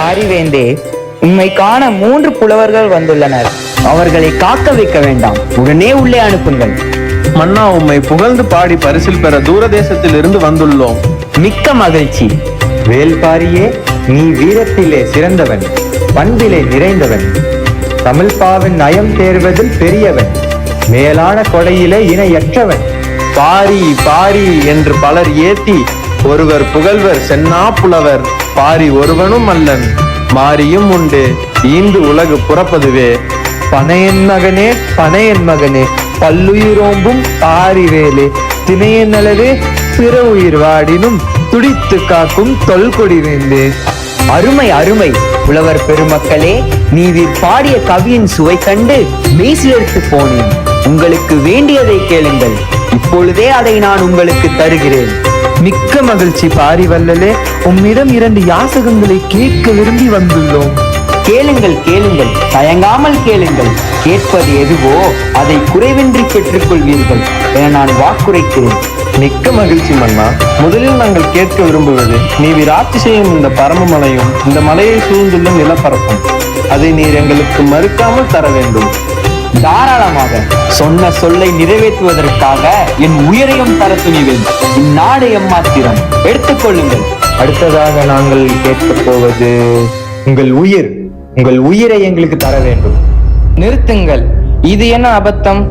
பாரிவேந்தே, உம்மை காண 3 புலவர்கள் வந்துள்ளனர். அவர்களை காக்க வைக்க வேண்டாம், உடனே உள்ளே அனுப்புங்கள். மன்னா, உம்மை புகழ்ந்து பாடி பரிசில் பெற தூரதேசத்தில் இருந்து வந்துள்ளோம். மிக்க மகிழ்ச்சி. வேல்பாரியே, நீ வீரத்திலே சிறந்தவன், பண்பிலே நிறைந்தவன், தமிழ்பாவின் நயம் தேர்வதில் பெரியவன், மேலான கொடையிலே இணையற்றவன். பாரி பாரி என்று பலர் ஏத்தி ஒருவர் புகழ்வர் சென்னா புலவர். பாரி ஒருவனும் அல்லன், மாரியும் உண்டு, ஈந்து உலகு புறப்பதுவே. பனையன் மகனே, பனையன் மகனே, பல்லுயிரோம்பும் பாரிவேலே, திணையன் அளவே பிற உயிர் வாடினும் துடித்து காக்கும் தொல்கொடி வேந்தே. அருமை அருமை புலவர் பெருமக்களே, நீர் பாடிய கவியின் சுவை கண்டு மெய்சிலிர்த்து போனேன். உங்களுக்கு வேண்டியதை கேளுங்கள், இப்பொழுதே அதை நான் உங்களுக்கு தருகிறேன். மிக்க மகிழ்ச்சி பாரிவல்லலே, உம்மிடம் 2 யாசகங்களை கேட்க விரும்பி வந்துள்ளோம். கேளுங்கள் கேளுங்கள், தயங்காமல் கேளுங்கள். கேட்பது எதுவோ அதை குறைவின்றி பெற்றுக் கொள்வீர்கள் என நான் வாக்குரைக்கிறேன். மிக்க மகிழ்ச்சி மன்னா. முதலில் நாங்கள் கேட்க விரும்புவது, நீர் ஆட்சி செய்யும் இந்த பரமமலையும் இந்த மலையை சூழ்ந்துள்ள நிலப்பரப்பும், அதை நீர் எங்களுக்கு மறுக்காமல் தர வேண்டும். தாராளமாக. சொன்ன சொல்லை நிறைவேற்றுவதற்காக என் உயிரையும் தர துணிவேன். இந்நாடு எம்மாத்திரம், எடுத்துக்கொள்ளுங்கள். அடுத்ததாக நாங்கள் கேட்கப் போவது, உங்கள் உயிரை எங்களுக்கு தர வேண்டும். நிறுத்துங்கள். இது என்ன அபத்தம்?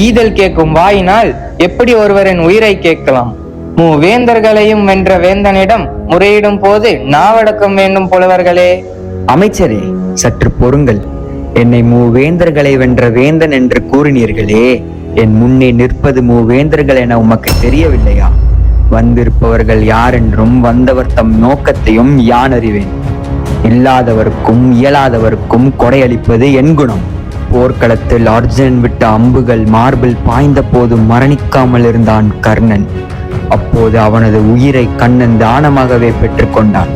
ஈதல் கேட்கும் வாயினால் எப்படி ஒருவரின் உயிரை கேட்கலாம்? வேந்தர்களையும் வென்ற வேந்தனிடம் முறையிடும் போது நாவடக்கம் வேண்டும் புலவர்களே. அமைச்சரே, சற்று பொறுங்கள். என்னை வேந்தர்களை வென்ற வேந்தன் என்று கூறினீர்களே, என் முன்னே நிற்பது வேந்தர்கள் என உமக்கு தெரியவில்லையா? வந்திருப்பவர்கள் யார் என்றும் வந்தவர் தம் நோக்கத்தையும் யான் அறிவேன். இல்லாதவருக்கும் இயலாதவருக்கும் கொடையளிப்பது என் குணம். போர்க்களத்தில் அர்ஜுனன் விட்ட அம்புகள் மார்பில் பாய்ந்த போது மரணிக்காமல் இருந்தான் கர்ணன். அப்போது அவனது உயிரை கண்ணன் தானமாகவே பெற்றுக்கொண்டான்.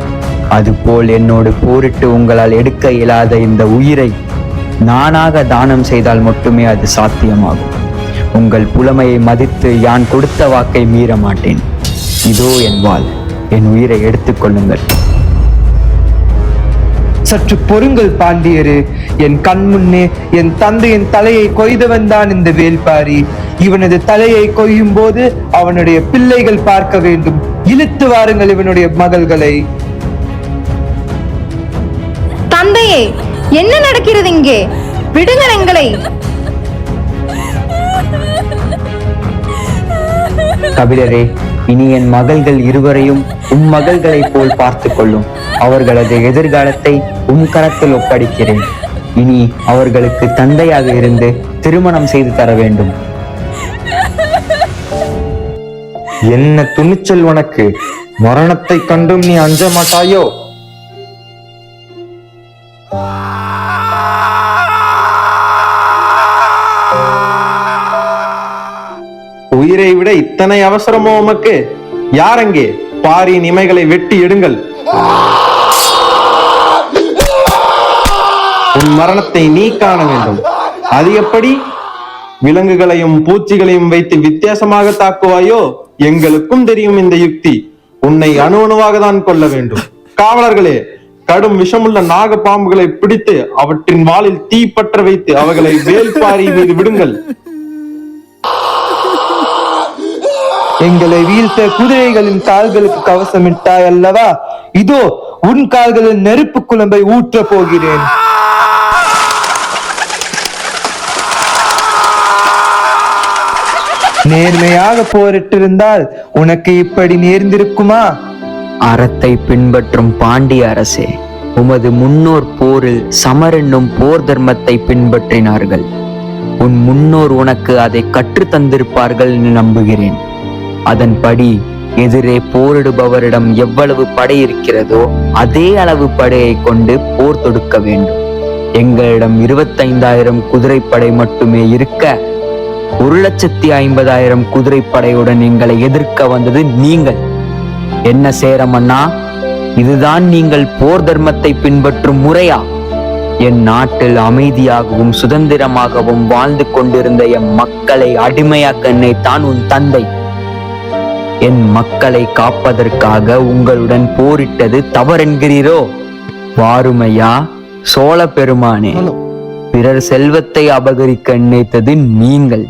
அதுபோல் என்னோடு போரிட்டு உங்களால் எடுக்க இயலாத இந்த உயிரை நானாக தானம் செய்தால் மட்டுமே அது சாத்தியமாகும். உங்கள் புலமையை மதித்து யான் கொடுத்த வாக்கை மீற மாட்டேன். இதோ என் வாள், என் உயிரை எடுத்துக்கொள்ளுங்கள். சற்று பொறுங்கள் பாண்டியரே, என் கண் முன்னே என் தந்தையின் தலையை கொய்தவன் தான் இந்த வேல்பாரி. இவனது தலையை கொய்யும் போது அவனுடைய பிள்ளைகள் பார்க்க வேண்டும். இழுத்து வாருங்கள் இவனுடைய மகள்களை. தந்தையே, என்ன நடக்கிறது இங்கே? விடுங்கள் எங்களை. கபிலரே, இனி என் மகள்கள் இருவரையும் மகள்களைப் போல் பார்த்து கொள்ளும். அவர்களது எதிர்காலத்தை கரத்தில் ஒப்படைக்கிறேன். இனி அவர்களுக்கு தந்தையாக இருந்து திருமணம் செய்து தர வேண்டும். என்ன துணிச்சல் உனக்கு! மரணத்தை கண்டும் நீ அஞ்ச மாட்டாயோ? உயிரை விட இத்தனை அவசரமோ உமக்கு? யாரங்கே? பாரியின் இமைகளை வெட்டி எடுங்கள். உன் மரணத்தை நீ காண வேண்டும். அது எப்படி? விலங்குகளையும் பூச்சிகளையும் வைத்து வித்தியாசமாக தாக்குவாயோ? எங்களுக்கும் தெரியும் இந்த யுக்தி. உன்னை அணு அணுவாக தான் கொள்ள வேண்டும். காவலர்களே, கடும் விஷமுள்ள நாக பாம்புகளை பிடித்து அவற்றின் வாளில் தீ பற்ற வைத்து அவைகளை வேல்பாரி மீது விடுங்கள். எங்களை வீழ்த்த குதிரைகளின் கால்களுக்கு கவசமிட்டாய் அல்லவா? இதோ உன் கால்களில் நெருப்பு குழம்பை ஊற்ற போகிறேன். நேர்மையாக போரிட்டிருந்தால் உனக்கு இப்படி நேர்ந்திருக்குமா? அறத்தை பின்பற்றும் பாண்டிய அரசே, உமது முன்னோர் போரில் சமர் என்னும் போர் தர்மத்தை பின்பற்றினார்கள். உன் முன்னோர் உனக்கு அதை கற்று தந்திருப்பார்கள் என்று நம்புகிறேன். அதன்படி எதிரே போரிடுபவரிடம் எவ்வளவு படை இருக்கிறதோ அதே அளவு படையை கொண்டு போர் தொடுக்க வேண்டும். எங்களிடம் 25,000 குதிரைப்படை மட்டுமே இருக்க 1,50,000 குதிரைப்படையுடன் எங்களை எதிர்க்க வந்தது நீங்கள். என்ன சேரமன்னா, இதுதான் நீங்கள் போர் தர்மத்தை பின்பற்றும் முறையா? என் நாட்டில் அமைதியாகவும் சுதந்திரமாகவும் வாழ்ந்து கொண்டிருந்த என் மக்களை அடிமையாக்க என்னைத்தான் உன் தந்தை. என் மக்களை காப்பதற்காக உங்களுடன் போரிட்டது தவறென்கிறீரோ? வாருமையா சோழ பெருமானே, பிறர் செல்வத்தை அபகரிக்க நினைத்தது நீங்கள்.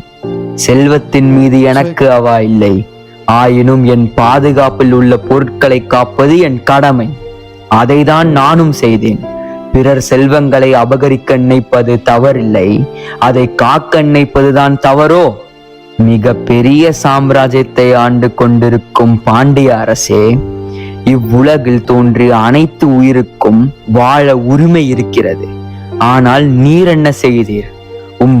செல்வத்தின் மீது எனக்கு அவா இல்லை. ஆயினும் என் பாதுகாப்பில் உள்ள பொருட்களை காப்பது என் கடமை. அதைதான் நானும் செய்தேன். பிறர் செல்வங்களை அபகரிக்க நினைப்பது தவறில்லை, அதை காக்க நினைப்பதுதான் தவறோ? மிக பெரிய சாம்ராஜ்யத்தை ஆண்டு கொண்டிருக்கும் பாண்டிய அரசே, இவ்வுலகில் தோன்றிய அனைத்து உயிருக்கும் வாழ உரிமை இருக்கிறது. ஆனால் நீர் என்ன செய்தீர்?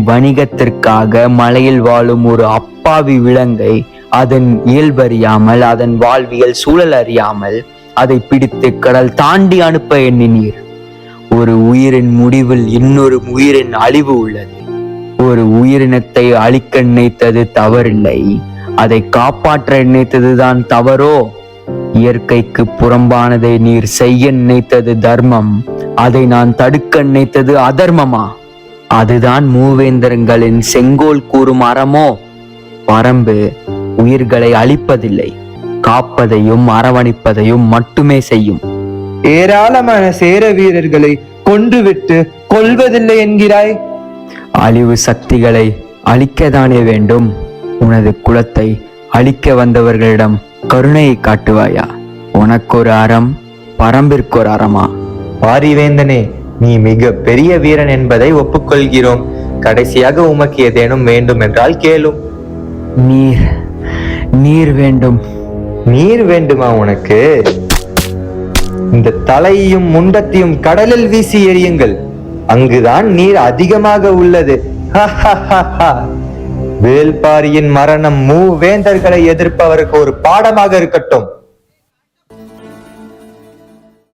வணிகத்திற்காக மலையில் வாழும் ஒரு அப்பாவி விலங்கை அதன் இயல்பறியாமல், அதன் வாழ்வியல் சூழல் அறியாமல் அதை பிடித்து கடல் தாண்டி அனுப்ப எண்ணினீர். ஒரு உயிரின் முடிவில் இன்னொரு உயிரின் அழிவு உள்ளது. ஒரு உயிரினத்தை அழிக்க நினைத்தது தவறில்லை, அதை காப்பாற்ற நினைத்ததுதான் தவறோ? இயற்கைக்கு புறம்பானதை நீர் செய்ய நினைத்தது தர்மம், அதை நான் தடுக்க நினைத்தது அதர்மமா? அதுதான் மூவேந்தரங்களின் செங்கோல் கூறும் அறமோ? பரம்பு உயிர்களை அழிப்பதில்லை, காப்பதையும் அரவணைப்பதையும் மட்டுமே செய்யும். ஏராளமான சேர வீரர்களை கொன்றுவிட்டு கொல்வதில்லை என்கிறாய். அழிவு சக்திகளை அழிக்கத்தானே வேண்டும். உனது குலத்தை அழிக்க வந்தவர்களிடம் கருணையை காட்டுவாயா? உனக்கொரு அறம், பரம்பிற்கொரு அறமா? பாரிவேந்தனே, நீ மிக பெரிய வீரன் என்பதை ஒப்புக்கொள்கிறோம். கடைசியாக உமக்கு ஏதேனும் வேண்டும் என்றால் கேளும். நீர் வேண்டும். நீர் வேண்டுமா உனக்கு? இந்த தலையையும் முண்டத்தையும் கடலில் வீசி எறியுங்கள், அங்குதான் நீர் அதிகமாக உள்ளது. வேல்பாரியின் மரணம் மூவேந்தர்களை எதிர்ப்பவருக்கு ஒரு பாடமாக இருக்கட்டும்.